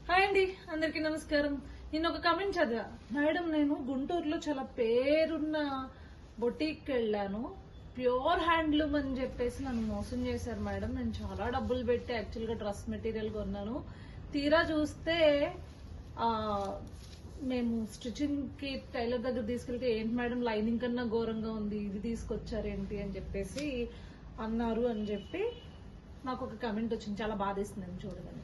Hi అండి, అందరికీ నమస్కారం. నేను ఒక కమెంట్ చదివా, మేడం నేను గుంటూరులో చాలా పేరున్న బొటీక్ వెళ్ళాను, ప్యూర్ హ్యాండ్లూమ్ అని చెప్పేసి నన్ను మోసం చేశారు మేడం. నేను చాలా డబ్బులు పెట్టి యాక్చువల్గా డ్రెస్ మెటీరియల్ కొన్నాను. తీరా చూస్తే మేము స్టిచ్చింగ్ కి టైలర్ దగ్గర తీసుకెళ్తే ఏంటి మేడం లైనింగ్ కన్నా ఘోరంగా ఉంది, ఇది తీసుకొచ్చారేంటి అని చెప్పేసి అన్నారు అని చెప్పి నాకు ఒక కమెంట్ వచ్చింది. చాలా బాధేస్తుంది చూడగానే.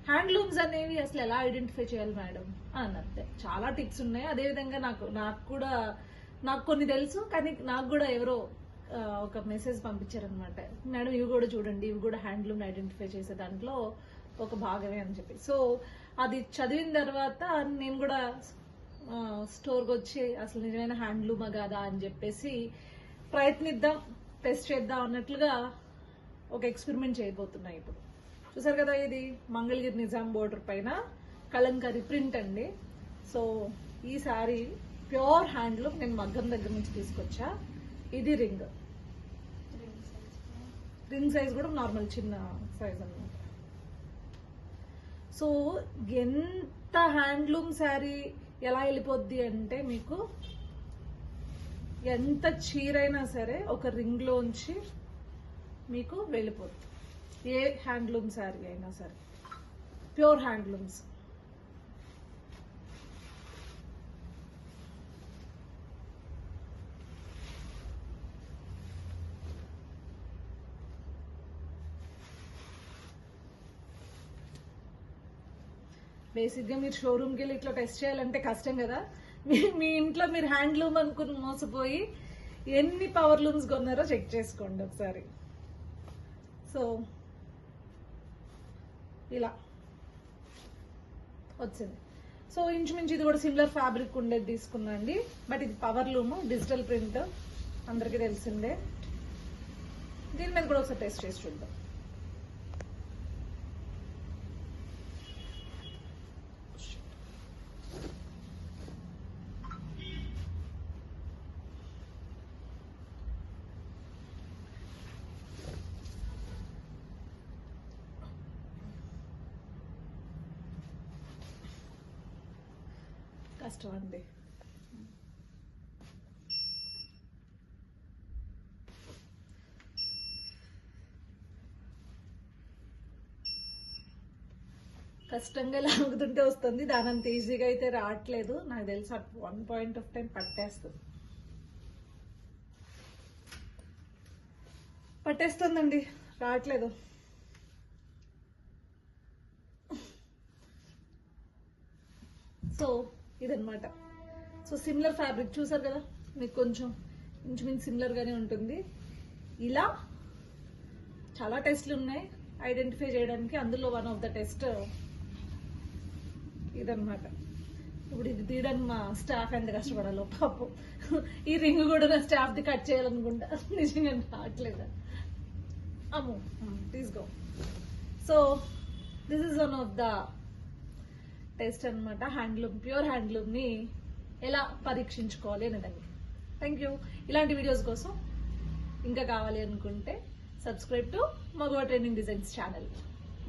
హ్యాండ్లూమ్స్ అనేవి అసలు ఎలా ఐడెంటిఫై చేయాలి మేడం అన్నట్టే చాలా టిప్స్ ఉన్నాయి. అదేవిధంగా నాకు కొన్ని తెలుసు, కానీ నాకు కూడా ఎవరో ఒక మెసేజ్ పంపించారనమాట, మేడం ఇవి కూడా చూడండి, ఇవి కూడా హ్యాండ్లూమ్ ఐడెంటిఫై చేసే దాంట్లో ఒక భాగమే అని చెప్పి. సో అది చదివిన తర్వాత నేను కూడా స్టోర్కి వచ్చి అసలు నిజమైన హ్యాండ్లూమా కాదా అని చెప్పేసి ప్రయత్నిద్దాం, టెస్ట్ చేద్దాం అన్నట్లుగా ఒక ఎక్స్పెరిమెంట్ చేయబోతున్నా. ఇప్పుడు చూసారు కదా, ఇది మంగళగిరి నిజాం బోర్డర్ పైన కలంకారీ ప్రింట్ అండి. సో ఈ సారీ ప్యూర్ హ్యాండ్లూమ్, నేను మగ్గం దగ్గర నుంచి తీసుకొచ్చా. ఇది రింగ్ సైజ్ కూడా నార్మల్ చిన్న సైజ్ అన్నమాట. సో ఎంత హ్యాండ్లూమ్ శారీ ఎలా వెళ్ళిపోద్ది అంటే, మీకు ఎంత చీరైనా సరే ఒక రింగ్ లోంచి మీకు వెళ్ళిపోద్ది. ఏ హ్యాండ్లూమ్ శారీ అయినా సరే, ప్యూర్ హ్యాండ్లూమ్స్. బేసిక్గా మీరు షోరూమ్కి వెళ్ళి ఇట్లా టెస్ట్ చేయాలంటే కష్టం కదా. మీ ఇంట్లో మీరు హ్యాండ్లూమ్ అనుకుని మోసపోయి ఎన్ని పవర్ లూమ్స్ కొన్నారో చెక్ చేసుకోండి ఒకసారి. సో ఇలా వచ్చింది. సో ఇంచుమించు ఇది కూడా సిమిలర్ ఫ్యాబ్రిక్ ఉండేది తీసుకున్నా అండి. బట్ ఇది పవర్ లూమ్, డిజిటల్ ప్రింట్ అందరికీ తెలిసిందే. దీని మీద కూడా ఒకసారి టెస్ట్ చేసి చూద్దాం. కష్టం అండి. కష్టంగా లాగుతుంటే వస్తుంది, దాని అంత ఈజీగా అయితే రావట్లేదు. నాకు తెలుసు at one point of time పట్టేస్తుందండి, రావట్లేదు. సో ఇదనమాట. సో సిమిలర్ ఫ్యాబ్రిక్ చూసారు కదా, మీకు కొంచెం ఇంచుమించు సిమిలర్ గానే ఉంటుంది. ఇలా చాలా టెస్ట్లు ఉన్నాయి ఐడెంటిఫై చేయడానికి. అందులో వన్ ఆఫ్ ద టెస్ట్ ఇదనమాట. ఇప్పుడు ఇది తీయడానికి మా స్టాఫ్ ఎంత కష్టపడాలో పాపం. ఈ రింగ్ కూడా నా స్టాఫ్ది కట్ చేయాలనుకుంటా, నిజంగా రావట్లేదు. అమ్మో తీసుకో. So this is one of the test అనమాట. హ్యాండ్లూమ్, ప్యూర్ హ్యాండ్లూమ్ ని ఎలా పరీక్షించుకోవాలి అనేదానికి. Thank you. ఇలాంటి వీడియోస్ కోసం ఇంకా కావాలి అనుకుంటే సబ్స్క్రైబ్ టు మగవ ట్రెండింగ్ డిజైన్స్ ఛానల్.